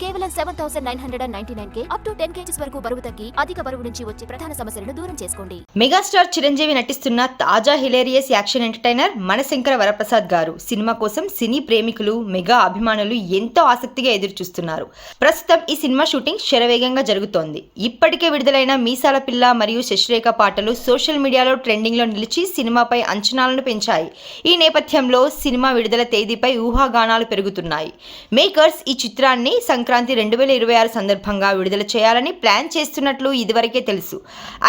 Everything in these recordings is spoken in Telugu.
కేవలం 7,999 అప్ టు 10 kgs వరకు బరువు తగ్గి అధిక బరువు నుంచి వచ్చే ప్రధాన సమస్యలను దూరం చేసుకోండి. మెగాస్టార్ చిరంజీవి నటిస్తున్న తాజా హిలేరియస్ యాక్షన్ ఎంటర్టైనర్ మనశంకర వరప్రసాద్ గారు సినిమా కోసం సినీ ప్రేమికులు మెగా అభిమానులు ఎంతో ఆసక్తిగా ఎదురు చూస్తున్నారు. ప్రస్తుతం ఈ సినిమా షూటింగ్ శరవేగంగా జరుగుతోంది. ఇప్పటికే విడుదలైన మీసాల పిల్ల మరియు శశిరేఖ పాటలు సోషల్ మీడియాలో ట్రెండింగ్ లో నిలిచి సినిమాపై అంచనాలను పెంచాయి. ఈ నేపథ్యంలో సినిమా విడుదల తేదీపై ఊహాగానాలు పెరుగుతున్నాయి. మేకర్స్ ఈ చిత్రాన్ని సంక్రాంతి 2026 సందర్భంగా విడుదల చేయాలని ప్లాన్ చేస్తున్నట్లు ఇదివరకే తెలుసు.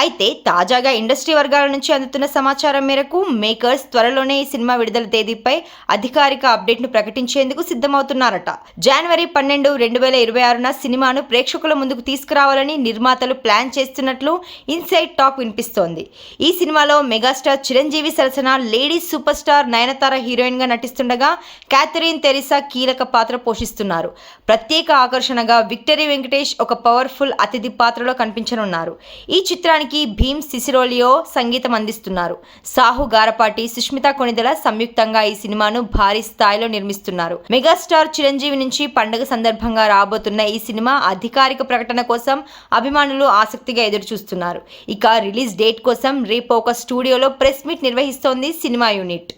అయితే తాజాగా ఇండస్ట్రీ వర్గాల నుంచి అందుతున్న సమాచారం మేరకు మేకర్స్ త్వరలోనే ఈ సినిమా విడుదల తేదీపై అధికారిక అప్డేట్ ను ప్రకటించేందుకు సిద్ధమవుతున్నారట. జనవరి 12, 2026న సినిమాను ప్రేక్షకుల ముందుకు తీసుకురావాలని నిర్మాతలు ప్లాన్ చేస్తున్నట్లు ఇన్సైడ్ టాక్ వినిపిస్తోంది. ఈ సినిమాలో మెగాస్టార్ చిరంజీవి సరసన lady super star Nayanthara heroine గా నటిస్తుండగా క్యాథరిన్ తెరిసా కీలక పాత్ర పోషిస్తున్నారు. ప్రత్యేక ఆకర్షణగా విక్టరీ వెంకటేష్ ఒక పవర్ఫుల్ అతిథి పాత్రలో కనిపించనున్నారు. ఈ చిత్రానికి భీమ్ సిసిరోలియో సంగీతం అందిస్తున్నారు. సాహు గారపాటి, సుష్మితా కొణిదెల సంయుక్తంగా ఈ సినిమాను భారీ స్థాయిలో నిర్మిస్తున్నారు. మెగాస్టార్ చిరంజీవి నుంచి పండుగ సందర్భంగా రాబోతున్న ఈ సినిమా అధికారిక ప్రకటన కోసం అభిమానులు ఆసక్తిగా ఎదురు చూస్తున్నారు. ఇక రిలీజ్ డేట్ కోసం రేపు ఒక స్టూడియోలో ప్రెస్ మీట్ నిర్వహిస్తోంది సినిమా యూనిట్.